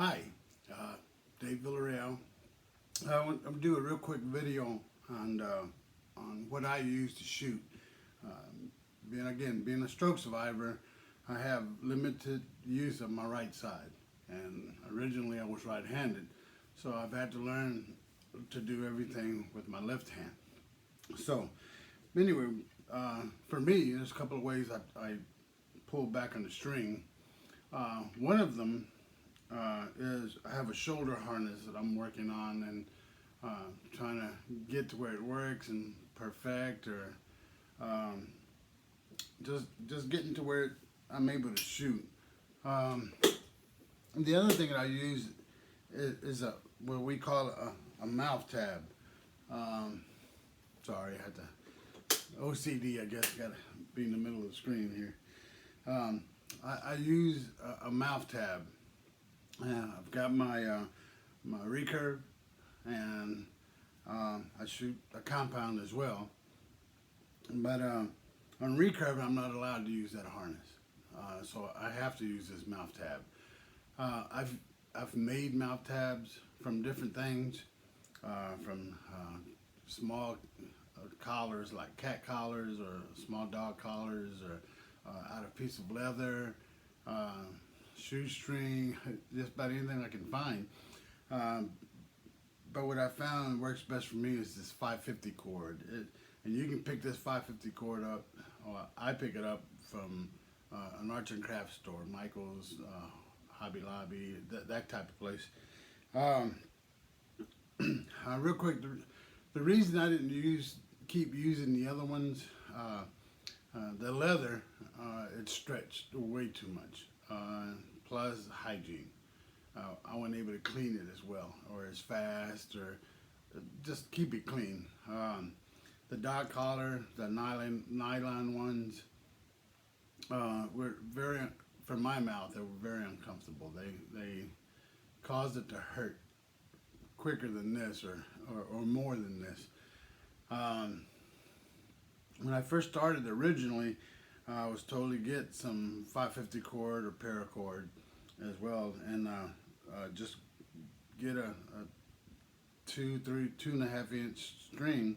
Hi, Dave Villarreal. I'm gonna do a real quick video on what I use to shoot. Being a stroke survivor, I have limited use of my right side, and originally I was right-handed, so I've had to learn to do everything with my left hand. So, anyway, for me, there's a couple of ways I pull back on the string. One of them is I have a shoulder harness that I'm working on and trying to get to where it works and perfect, or um, just getting to where I'm able to shoot. And the other thing that I use is a what we call a MouthTab. Um, Sorry, I had to OCD. I guess got to be in the middle of the screen here. I use a MouthTab. I've got my recurve, and I shoot a compound as well. But on recurve, I'm not allowed to use that harness, so I have to use this MouthTab. I've made MouthTabs from different things, from small collars like cat collars or small dog collars, or out of a piece of leather, shoestring, just about anything I can find. But what I found works best for me is this 550 cord. And you can pick this 550 cord up, or I pick it up from an arts and crafts store, Michael's, Hobby Lobby, that type of place. Real quick, the reason I didn't keep using the other ones, the leather, it stretched way too much. Plus hygiene. I wasn't able to clean it as well, or as fast, or just keep it clean. The dog collar, the nylon ones, were for my mouth, they were very uncomfortable. They caused it to hurt quicker than this, or more than this. When I first started originally, I was told to get some 550 cord or paracord as well, and just get a 2.5 inch string,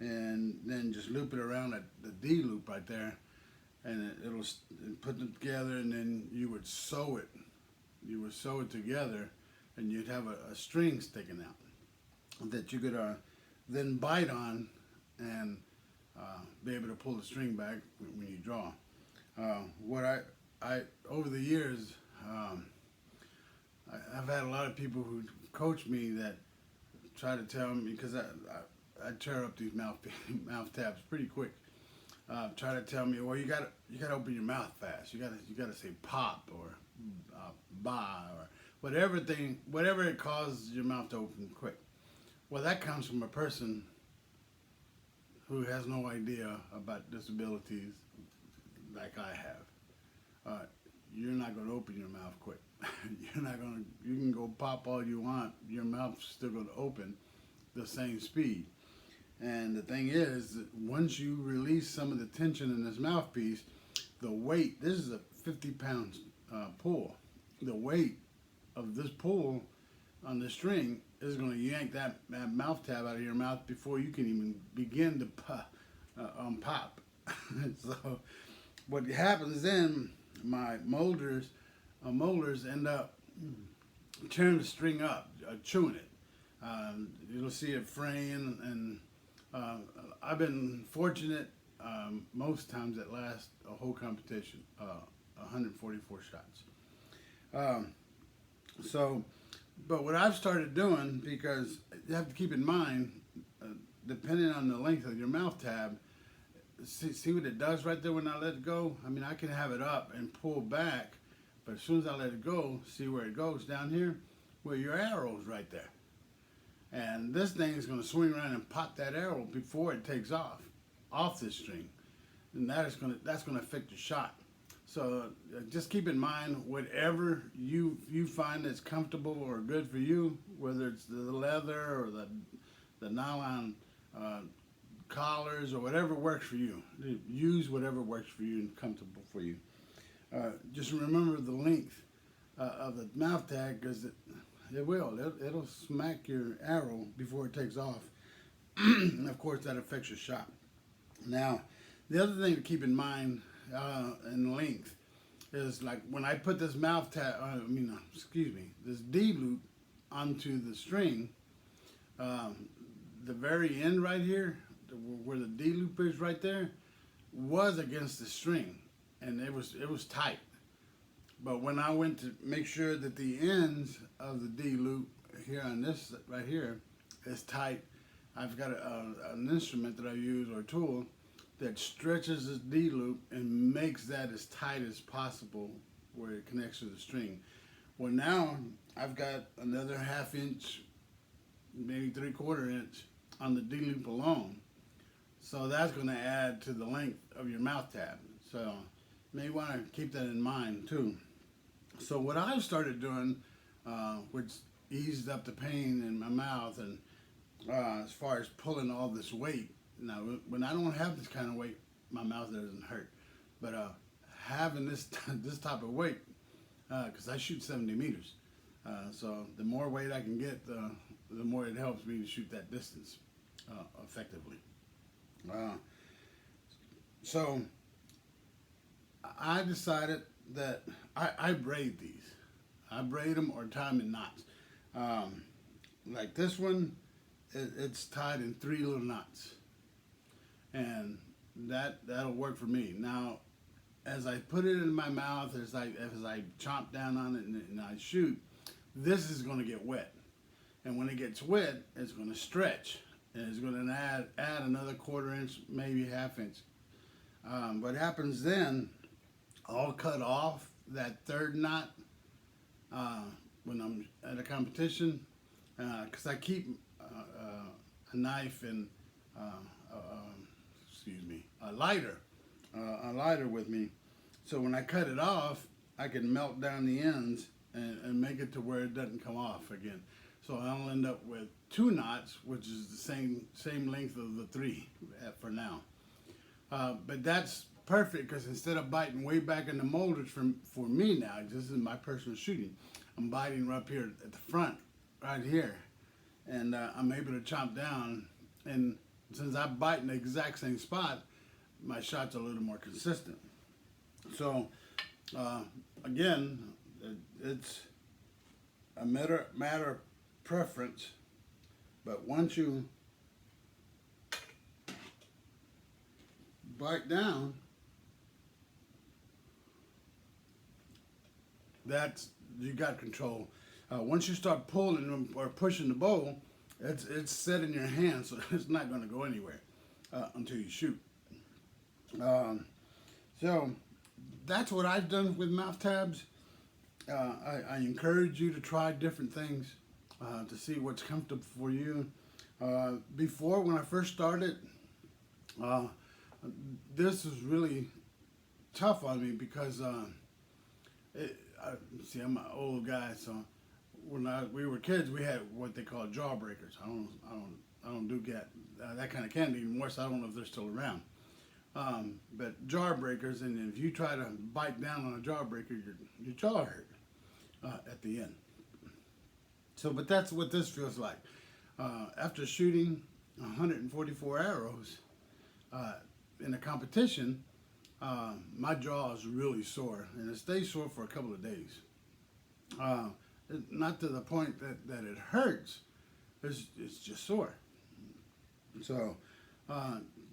and then just loop it around at the D loop right there, and it'll put them together, and then you would sew it. You would sew it together, and you'd have a string sticking out that you could then bite on and be able to pull the string back when you draw. What I over the years, I've had a lot of people who coach me that try to tell me, because I tear up these mouth tabs pretty quick. Try to tell me, well, you got to open your mouth fast. You got to say pop, or ba, or whatever it causes your mouth to open quick. Well, that comes from a person who has no idea about disabilities like I have. You're not going to open your mouth quick. You can go pop all you want, your mouth's still going to open the same speed. And the thing is, that once you release some of the tension in this mouthpiece, the weight, this is a 50-pound pull. The weight of this pull on the string is going to yank that mouth tab out of your mouth before you can even begin to pop. So what happens then, my molars end up tearing the string up, chewing it. You'll see it fraying, and I've been fortunate most times it lasts a whole competition, 144 shots. But what I've started doing, because you have to keep in mind, depending on the length of your mouth tab, see what it does right there when I let it go? I mean, I can have it up and pull back, but as soon as I let it go, see where it goes down here? Well, your arrow's right there. And this thing is going to swing around and pop that arrow before it takes off this string. And that's going to affect your shot. So just keep in mind, whatever you find that's comfortable or good for you, whether it's the leather or the nylon collars or whatever works for you. Use whatever works for you and comfortable for you. Just remember the length of the mouth tag, because it'll smack your arrow before it takes off. And of course, that affects your shot. Now, the other thing to keep in mind in length is like when I put this mouth tag, this D loop onto the string, the very end right here, where the D loop is right there, was against the string, and it was tight. But when I went to make sure that the ends of the D loop here on this right here is tight, I've got an instrument that I use, or a tool, that stretches this D loop and makes that as tight as possible where it connects to the string. Well, now I've got another 1/2 inch, maybe 3/4 inch on the D loop alone. So that's going to add to the length of your mouth tab. So you may want to keep that in mind too. So what I've started doing, which eased up the pain in my mouth, and as far as pulling all this weight. Now, when I don't have this kind of weight, my mouth doesn't hurt. But having this type of weight, because I shoot 70 meters, so the more weight I can get, the more it helps me to shoot that distance effectively. So I decided that I braid these. I braid them or tie them in knots. Like this one, it's tied in 3 little knots, and that'll work for me. Now, as I put it in my mouth, as I chomp down on it and I shoot, this is going to get wet, and when it gets wet, it's going to stretch, and it's going to add another 1/4 inch, maybe 1/2 inch. What happens then? I'll cut off that 3rd knot when I'm at a competition, because I keep a knife and a lighter with me. So when I cut it off, I can melt down the ends and make it to where it doesn't come off again. So I'll end up with 2 knots, which is the same length of the 3 for now. But that's perfect, because instead of biting way back in the molders for me now, this is my personal shooting, I'm biting right up here at the front, right here, and I'm able to chomp down. And since I bite in the exact same spot, my shot's a little more consistent. So again, it's a matter of preference, but once you bite down, you got control. Once you start pulling or pushing the bow, it's set in your hand, so it's not going to go anywhere until you shoot. So that's what I've done with mouth tabs. I encourage you to try different things to see what's comfortable for you. Before, when I first started, this was really tough on me, because I'm an old guy, so when we were kids, we had what they call jawbreakers. I don't do that kind of candy anymore, so I don't know if they're still around. But jawbreakers, and if you try to bite down on a jawbreaker, your jaw hurt at the end. So, but that's what this feels like. After shooting 144 arrows in a competition, my jaw is really sore, and it stays sore for a couple of days. Not to the point that it hurts, it's just sore. So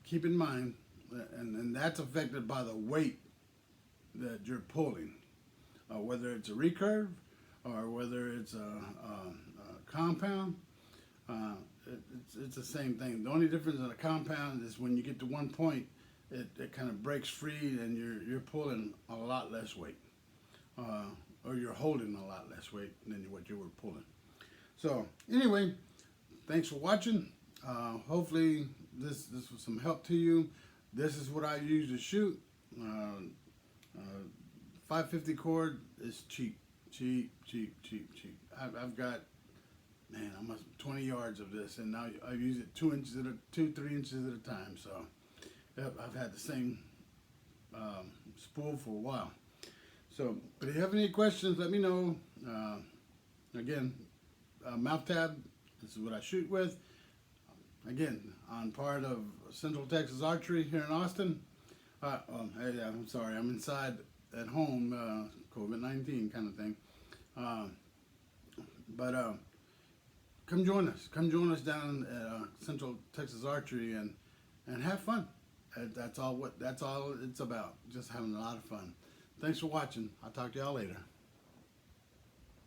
keep in mind, and that's affected by the weight that you're pulling, whether it's a recurve or whether it's a compound. It's the same thing. The only difference in a compound is when you get to one point, it kind of breaks free, and you're pulling a lot less weight, or you're holding a lot less weight than what you were pulling. So anyway, thanks for watching. Hopefully this was some help to you. This is what I use to shoot. 550 cord is cheap. I've got, man, almost 20 yards of this, and now I use it 3 inches at a time. So I've had the same spool for a while. So, but if you have any questions, let me know. Again, MouthTab, this is what I shoot with. Again, on part of Central Texas Archery here in Austin. Hey, I'm sorry, I'm inside at home, COVID-19 kind of thing. But come join us. Come join us down at Central Texas Archery and have fun. That's all it's about. Just having a lot of fun. Thanks for watching. I'll talk to y'all later.